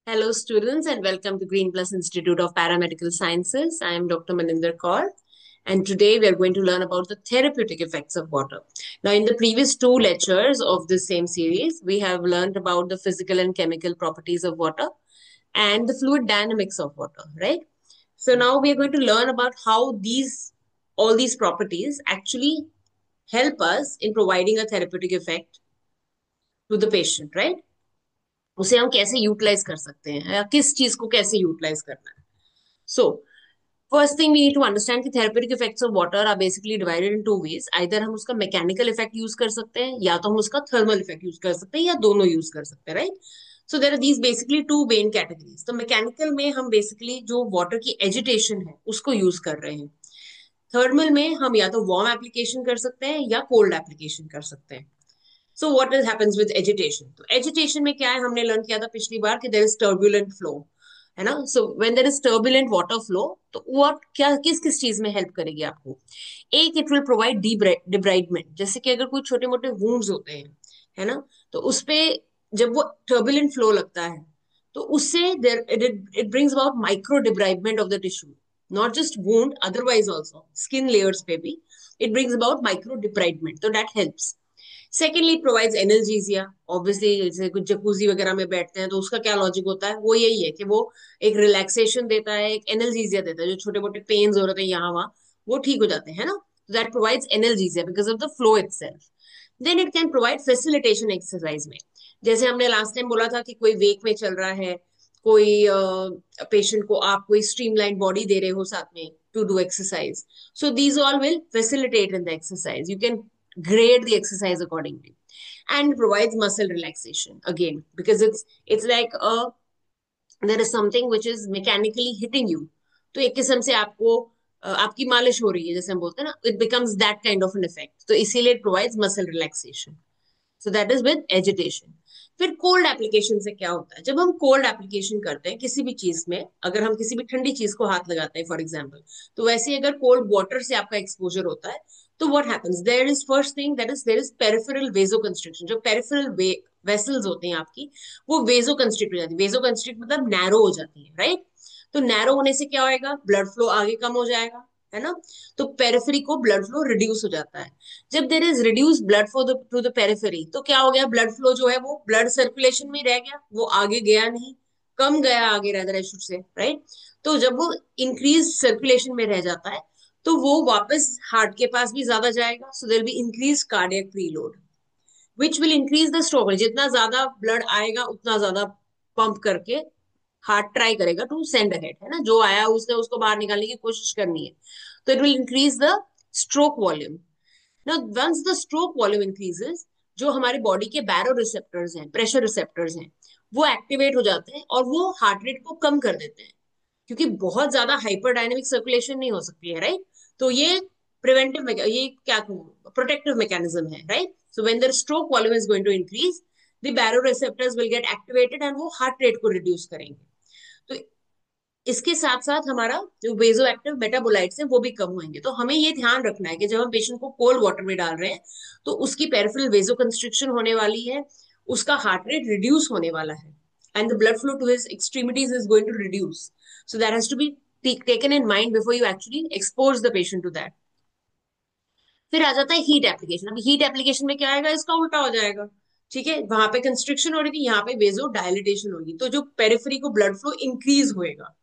Hello, students, and welcome to Green Plus Institute of Paramedical Sciences. I am Dr. Maninder Kaur, and today we are going to learn about the therapeutic effects of water. Now, in the previous two lectures of this same series, we have learned about the physical and chemical properties of water and the fluid dynamics of water, right? So now we are going to learn about how all these properties actually help us in providing a therapeutic effect to the patient, right? उसे हम कैसे utilise कर सकते हैं या किस चीज को कैसे यूटिलाइज करना है. So first thing we need to understand कि therapeutic effects of water are basically divided in two ways. Either हम उसका मैकेनिकल इफेक्ट यूज कर सकते हैं या तो हम उसका थर्मल इफेक्ट यूज कर सकते हैं या दोनों यूज कर सकते हैं, right? So there are these basically two main categories. तो मैकेनिकल में हम बेसिकली जो वाटर की एजिटेशन है उसको यूज कर रहे हैं. थर्मल में हम या तो वार्म एप्लीकेशन कर सकते हैं या कोल्ड एप्लीकेशन कर सकते हैं. So what happens with agitation? तो एजिटेशन में क्या है, हमने लर्न किया था पिछली बार कि देयर इज टर्बुलेंट फ्लो, है ना? So when there is turbulent water flow, तो व्हाट क्या किस किस चीज में हेल्प करेगी आपको? एक, इट विल प्रोवाइड डिब्राइडमेंट. जैसे कि अगर कोई छोटे मोटे वूंड्स होते हैं, है ना, तो उसपे जब वो टर्बुलेंट फ्लो लगता है तो उससे there it brings about micro debridement of the tissue. Not just wound, otherwise also skin layers पे भी it brings about micro debridement, तो that helps. Secondly, it provides analgesia. Obviously जैसे कुछ जकूजी वगैरह में बैठते हैं तो उसका क्या लॉजिक होता है, वो यही है कि वो एक रिलैक्सेशन देता है, एक एनर्जीजिया देता है. जो छोटे मोटे पेन्स हो रहे थे यहाँ वहां, वो ठीक हो जाते हैं ना. That provides analgesia because of the flow itself. Then it can provide facilitation exercise में. जैसे हमने लास्ट टाइम बोला था कि कोई वेक में चल रहा है, कोई पेशेंट को आप कोई स्ट्रीमलाइन बॉडी दे रहे हो साथ में to do exercise. So these all will facilitate in the exercise. You can grade the exercise accordingly, and provides muscle relaxation again because it's like a there is something which is mechanically hitting you. तो एक किस्म से आपको आपकी मालिश हो रही है जैसे हम बोलते हैं ना, it becomes that kind of an effect. तो इसीलिए it provides muscle relaxation. So that is with agitation. फिर कोल्ड एप्लीकेशन से क्या होता है? जब हम कोल्ड एप्लीकेशन करते हैं किसी भी चीज में, अगर हम किसी भी ठंडी चीज को हाथ लगाते हैं फॉर एग्जाम्पल, तो वैसे अगर कोल्ड वाटर से आपका एक्सपोजर होता है तो what happens, there is first thing that is there is peripheral vasoconstriction. जो पेरिफेरल वेसल्स होते हैं आपकी, वो वेजो कंस्ट्रिक्ट हो जाती है. वेजो कंस्ट्रिक्ट मतलब नैरो हो जाती है, राइट? तो नैरो होने से क्या होएगा, ब्लड फ्लो आगे कम हो जाएगा, है ना? तो पेरिफेरी को ब्लड फ्लो रिड्यूस हो जाता है. जब there is reduce blood flow to the periphery, तो क्या हो गया, ब्लड फ्लो जो है वो ब्लड सर्कुलेशन में रह गया, वो आगे गया नहीं, कम गया, आगे रह रहा शुरू से, राइट? तो जब वो इंक्रीज सर्कुलेशन में रह जाता है तो वो वापस हार्ट के पास भी ज्यादा जाएगा. So there be increase cardiac preload which will increase the stroke. जितना ज्यादा ब्लड आएगा उतना ज्यादा पंप करके हार्ट ट्राई करेगा टू सेंड अहेड, है ना? जो आया उसने उसको बाहर निकालने की कोशिश करनी है. तो it will increase the stroke volume. Now, once the stroke volume increases, जो हमारे बॉडी के बैरो रिसेप्टर्स हैं, प्रेशर रिसेप्टर्स हैं, वो एक्टिवेट हो जाते हैं और वो हार्ट रेट को कम कर देते हैं. क्योंकि बहुत ज्यादा हाइपरडायनेमिक सर्कुलेशन नहीं हो सकती है, राइट? तो ये प्रिवेंटिव, ये क्या प्रोटेक्टिव मैकेनिज्म है, right? So when the stroke volume is going to increase, the baroreceptors will get activated and वो हार्ट रेट को रिड्यूस करेंगे. तो इसके साथ साथ हमारा जो वेजो एक्टिव मेटाबोलाइट्स हैं वो भी कम होंगे. तो हमें ये ध्यान रखना है कि जब हम पेशेंट को कोल्ड वाटर में डाल रहे हैं तो उसकी पेरिफेरल वेजो कंस्ट्रिक्शन होने वाली है, उसका हार्ट रेट रिड्यूस होने वाला है, and the blood flow to his extremities is going to reduce. So that has to be taken in mind before you actually expose the patient to that. फिर आ जाता है हीट एप्लीकेशन. अभी heat application में क्या आएगा, इसका उल्टा हो जाएगा. ठीक है, वहां पे कंस्ट्रिक्शन हो रही थी, यहाँ पे वेजो डायलिटेशन होगी, तो जो पेरिफेरी को ब्लड फ्लो इंक्रीज होएगा.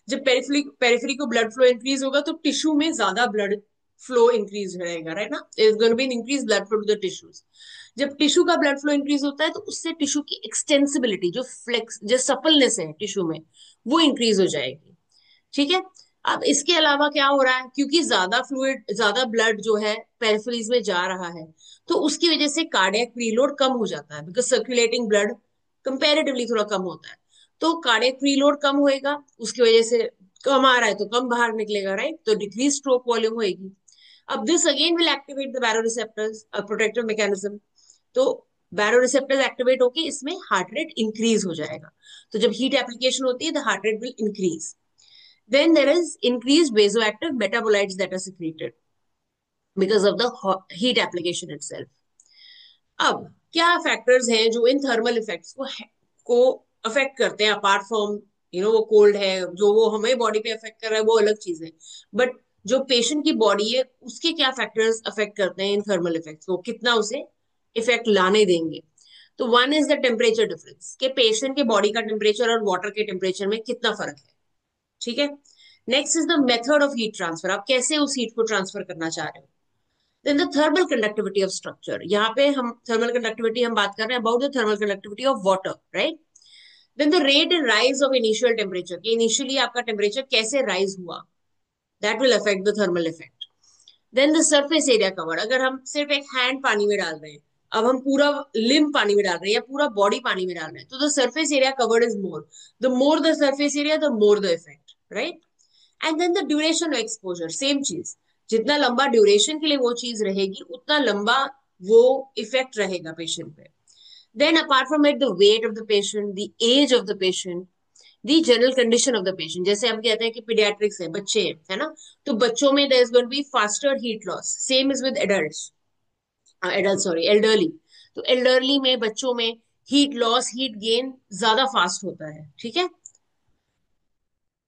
जब पेरिफेरी पेरिफेरी को ब्लड फ्लो इंक्रीज होगा तो टिश्यू में ज्यादा ब्लड फ्लो इंक्रीज रहेगा, राइट ना? Is going to be increase blood flow to the tissues. जब टिश्यू का ब्लड फ्लो इंक्रीज होता है तो उससे टिश्यू की एक्सटेंसिबिलिटी, जो फ्लेक्स, जो सपलनेस है टिश्यू में, वो इंक्रीज हो जाएगी. ठीक है. अब इसके अलावा क्या हो रहा है, क्योंकि ज्यादा फ्लूइड, ज्यादा ब्लड जो है पेरिफेरीज में जा रहा है, तो उसकी वजह से कार्डियक प्रीलोड कम हो जाता है बिकॉज सर्कुलेटिंग ब्लड कंपेरेटिवली थोड़ा कम होता है. तो कार्डियक प्रीलोड कम होएगा, उसकी वजह से कम आ रहा है तो कम बाहर निकलेगा, राइट? तो डिक्रीज स्ट्रोक वॉल्यूम होएगी. अब this again will activate the baroreceptors, a protective mechanism. तो बैरोरिसेप्टर्स एक्टिवेट होके इसमें हार्ट रेट इंक्रीज हो जाएगा. तो जब हीट एप्लीकेशन होती है the heart rate will increase. Then there is increased vasoactive metabolites that are secreted because of the heat application itself. अब क्या फैक्टर्स हैं जो इन थर्मल इफेक्ट्स को अफेक्ट करते हैं अपार्ट फ्रॉम वो कोल्ड है, जो वो हमें बॉडी पे अफेक्ट कर रहा है वो अलग चीज है। बट जो पेशेंट की बॉडी है उसके क्या फैक्टर्स अफेक्ट करते हैं इन थर्मल इफेक्ट्स को, कितना उसे इफेक्ट लाने देंगे। तो one is the temperature difference, के पेशेंट के बॉडी का टेम्परेचर और वाटर के टेम्परेचर में कितना फर्क है। ठीक है। Next is the method of heat transfer, आप कैसे उस हीट को ट्रांसफर करना चाह रहे हो। Then the thermal conductivity of structure, यहाँ पे हम थर्मल कंडक्टिविटी हम बात कर रहे हैं about the thermal conductivity of water, right. Then the rate and rise of initial temperature, कि इनिशियली आपका टेम्परेचर कैसे राइज हुआ, that will affect the thermal effect. Then the surface area covered, अगर हम सिर्फ एक हैंड पानी में डाल रहे हैं, अब हम पूरा लिम्ब पानी में डाल रहे हैं या पूरा बॉडी पानी में डाल रहे हैं, तो the surface area covered is more, the more the surface area the more the effect, right. And then the duration of exposure, same चीज, जितना लंबा ड्यूरेशन के लिए वो चीज रहेगी उतना लंबा वो इफेक्ट रहेगा पेशेंट पे। Then, apart from it, the weight of the patient, the age of the patient, the general condition of the patient. जैसे हम कहते हैं कि pediatrics है, बच्चे हैं, है ना, तो बच्चों में there is going to be faster heat loss. Same is with adults. Adults, sorry, elderly. तो elderly में, बच्चों में heat loss, heat gain ज्यादा fast होता है, ठीक है।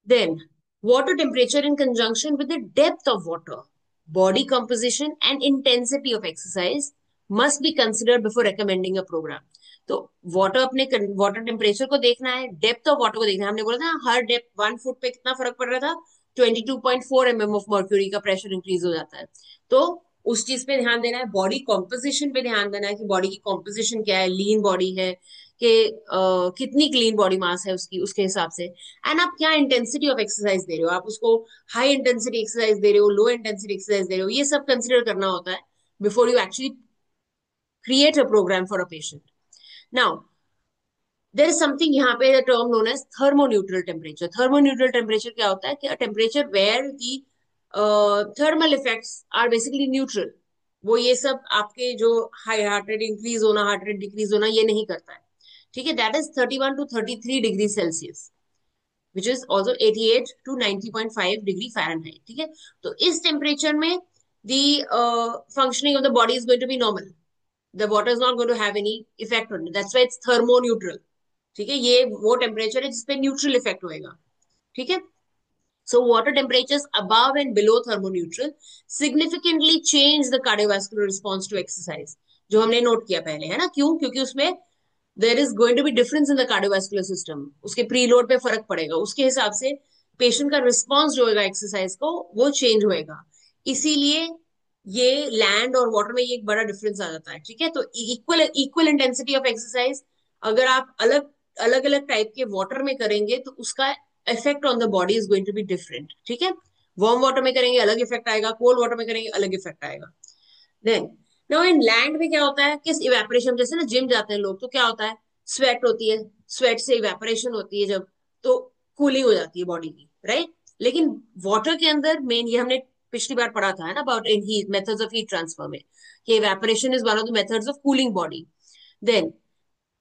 Then, water temperature in conjunction with the depth of water, body composition and intensity of exercise must be considered before recommending a program. तो वाटर, अपने वाटर टेम्परेचर को देखना है, डेप्थ ऑफ वाटर को देखना है। हमने बोला था हर डेप्थ 1 फुट पे कितना फर्क पड़ रहा था, 22.4 mm ऑफ मर्क्यूरी का प्रेशर इंक्रीज हो जाता है। तो उस चीज पे ध्यान देना है, बॉडी कॉम्पोजिशन पे ध्यान देना है कि बॉडी की कॉम्पोजिशन क्या है, लीन बॉडी है कि कितनी क्लीन बॉडी मास है उसकी, उसके हिसाब से। एंड आप क्या इंटेंसिटी ऑफ एक्सरसाइज दे रहे हो, आप उसको हाई इंटेंसिटी एक्सरसाइज दे रहे हो, लो इंटेंसिटी एक्सरसाइज दे रहे हो, ये सब कंसिडर करना होता है before you actually create a program for a patient. Now there is something यहाँ पे term known as thermoneutral temperature. Thermoneutral temperature क्या होता है, कि temperature where the thermal effects are basically neutral. वो ये सब आपके जो हाई हार्ट रेट इंक्रीज होना, हार्ट रेट डिक्रीज होना, ये नहीं करता है। ठीक है, that is 31 to 33 degree Celsius, which is also 88 to 90.5 degree Fahrenheit. ठीक है, तो इस टेम्परेचर में the functioning of the body is going to be normal, the water is not going to have any effect on it, that's why it's thermoneutral. ठीक है, ये वो temperature है जिसपे न्यूट्रल इफेक्ट होएगा। ठीक है, so water temperatures above and below thermoneutral significantly change the cardiovascular response to exercise, जो हमने नोट किया पहले, है ना। क्यों? क्योंकि उसमें there is going to be difference in the cardiovascular system, उसके प्रीलोड पे फर्क पड़ेगा, उसके हिसाब से पेशेंट का रिस्पॉन्स जो होगा एक्सरसाइज को वो चेंज होएगा। इसीलिए ये लैंड और वाटर में ये एक बड़ा डिफरेंस आ जाता है। ठीक है, तो equal equal intensity of exercise अगर आप अलग अलग अलग टाइप के वाटर में करेंगे तो उसका effect on the body is going to be different. ठीक है, वार्म वाटर में करेंगे अलग इफेक्ट आएगा, कोल्ड वाटर में करेंगे अलग इफेक्ट आएगा। देन नो इन लैंड में क्या होता है, किस इवेपोरेशन, जैसे ना जिम जाते हैं लोग तो क्या होता है, स्वेट होती है, स्वेट से इवेपोरेशन होती है जब, तो कूलिंग हो जाती है बॉडी की, राइट। लेकिन वाटर के अंदर मेन, ये हमने पिछली बार पढ़ा था, है ना, about in heat methods of heat transfer में, कि evaporation is one of the methods of cooling body. Then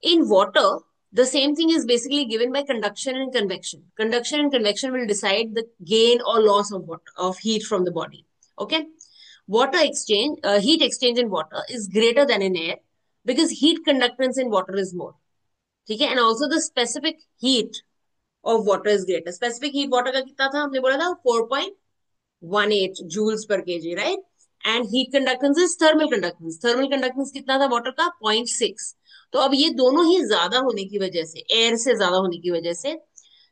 in water, the same thing is basically given by conduction and convection. Conduction and convection will decide the gain or loss of water, of heat from the body. Okay, water exchange, heat exchange in water is greater than in air because heat conductance in water is more. ठीक है, and also the specific heat of water is greater. Specific heat water का कितना था, हमने बोला था 4.18 joules per kg, right? And heat conductance is thermal conductance, thermal conductance कितना था वाटर का, 0.6। तो अब ये दोनों ही ज्यादा होने की वजह से, एयर से ज्यादा होने की वजह से,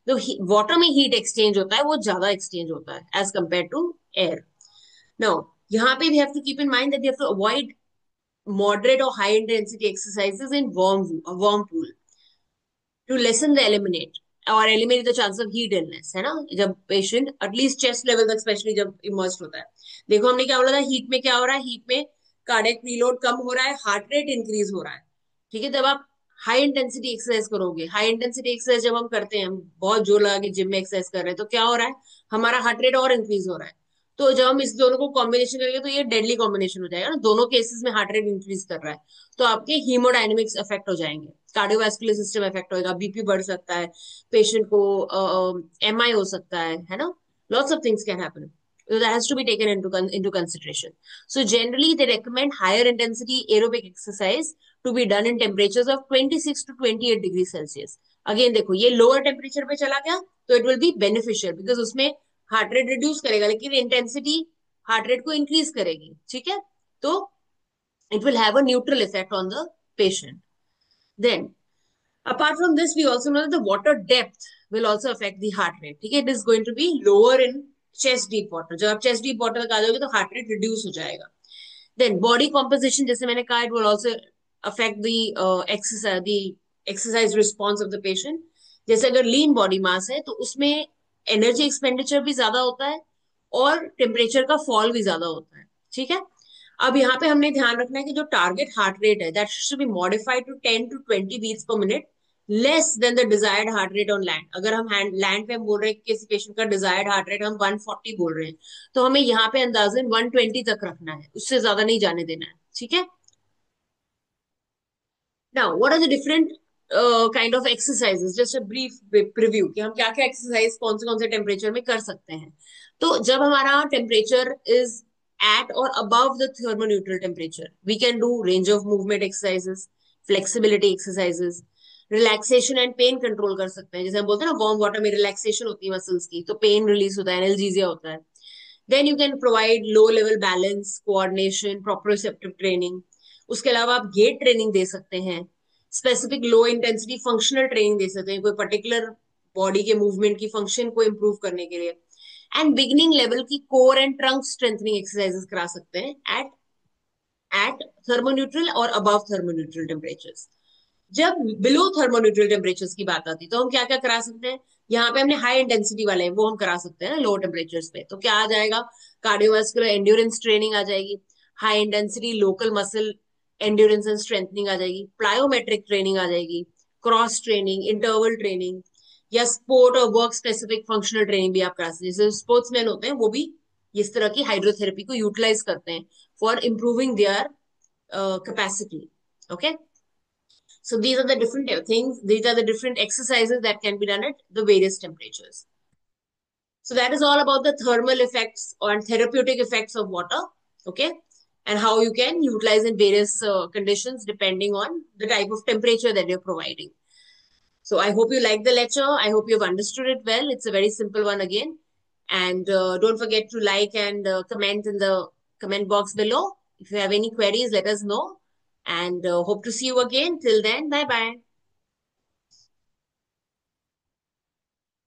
तो वाटर में हीट एक्सचेंज होता है वो ज्यादा एक्सचेंज होता है as compare to air. Now यहाँ पे we have to keep in mind that we have to avoid moderate or high intensity exercises in warm pool to lessen the eliminate और eliminate the chance of heat illness, है ना, जब patient at least chest level तक specially जब immersed होता है। देखो हमने क्या बोला था, हीट में क्या हो रहा है, हीट में कार्डियक प्रीलोड कम हो रहा है, हार्ट रेट इंक्रीज हो रहा है। ठीक है, जब आप हाई इंटेंसिटी एक्सरसाइज करोगे, हाई इंटेंसिटी एक्सरसाइज जब हम करते हैं, हम बहुत जोर लगा के जिम में एक्सरसाइज कर रहे हैं, तो क्या हो रहा है, हमारा हार्ट रेट और इंक्रीज हो रहा है। तो जब हम इस दोनों को कॉम्बिनेशन करेंगे तो ये डेडली कॉम्बिनेशन हो जाएगा ना, दोनों केसेस में हार्ट रेट इंक्रीज कर रहा है, तो आपके हीमोडायनेमिक्स इफेक्ट हो जाएंगे, कार्डियोवास्कुलर सिस्टम इफेक्ट होगा, बीपी बढ़ सकता है, पेशेंट को एमआई हो सकता है ना, lots of things can happen. So that has to be taken into consideration. So generally they recommend higher intensity aerobic exercise to be done in temperatures of 26 to 28 degrees Celsius. Again देखो ये lower temperature पे चला गया तो it will be beneficial because उसमें heart rate reduce करेगा, लेकिन intensity heart rate को इंक्रीज करेगी, ठीक है। तो it will have a neutral effect on the patient. Then, apart from this, we also know that the water depth will also affect the heart rate. ठीक है, it is going to be lower in chest deep water. जब आप chest deep water तक आ जाओगे तो heart rate reduce हो जाएगा. Then body composition, जैसे मैंने कहा, it will also affect the exercise response of the patient. जैसे अगर lean body mass है तो उसमें energy expenditure भी ज्यादा होता है और टेम्परेचर का फॉल भी ज्यादा होता है, ठीक है। अब यहाँ पे हमने ध्यान रखना है कि जो टारगेट हार्ट रेट है that should be modified to 10 to 20 beats per minute less than the desired heart rate on land. अगर हम लैंड पे हम बोल रहे हैं कि किसी पेशेंट का डिजायर्ड हार्ट रेट हम 140 बोल रहे हैं, तो हमें यहाँ पे अंदाजन 120 तक रखना है, उससे ज्यादा नहीं जाने देना है, ठीक है। Now what are the different kind of exercises, just a brief preview कि हम क्या क्या एक्सरसाइज कौन से टेम्परेचर में कर सकते हैं। तो जब हमारा temperature is at or above the thermoneutral temperature, we can do range of movement exercises, flexibility exercises, relaxation and pain control कर सकते हैं। जैसे हम बोलते हैं ना वार्म वाटर में रिलैक्सेशन होती है मसल्स की, तो पेन रिलीज होता है, एनाल्जेसिया होता है। Then you can provide low level balance, coordination, proprioceptive training. उसके अलावा आप गेट ट्रेनिंग दे सकते हैं, specific low intensity functional training दे सकते हैं, कोई पर्टिकुलर बॉडी के मूवमेंट की फंक्शन को इम्प्रूव करने के लिए। एंड बिगनिंग लेवल की core and trunk strengthening exercises करा सकते हैं एट थर्मोन्यूट्रल और अबव थर्मोन्यूट्रल टेम्परेचर्स। जब बिलो थर्मोन्यूट्रल टेम्परेचर्स की बात आती है तो हम क्या क्या करा सकते हैं। यहाँ पे हमने हाई इंटेंसिटी वाले हैं वो हम करा सकते हैं ना लो टेम्परेचर्स पे, तो क्या आ जाएगा, कार्डियोवास्कुलर एंड्योरेंस ट्रेनिंग आ जाएगी, high intensity local muscle endurance and strengthening आ जाएगी, प्लायोमेट्रिक ट्रेनिंग आ जाएगी, क्रॉस ट्रेनिंग, इंटरवल ट्रेनिंग, या स्पोर्ट और वर्क स्पेसिफिक फंक्शनल ट्रेनिंग भी आप करा सकते हैं। जैसे स्पोर्ट्समैन होते हैं वो भी इस तरह की हाइड्रोथेरेपी को यूटिलाइज करते हैं for improving there capacity. Okay, so these are the different things, these are the different exercises that can be done at the various temperatures. So that is all about the thermal effects and therapeutic effects of water. Okay, and how you can utilize in various conditions depending on the type of temperature that you're providing. So I hope you like the lecture. I hope you've understood it well. It's a very simple one again. And don't forget to like and comment in the comment box below. If you have any queries, let us know. And hope to see you again. Till then, bye bye.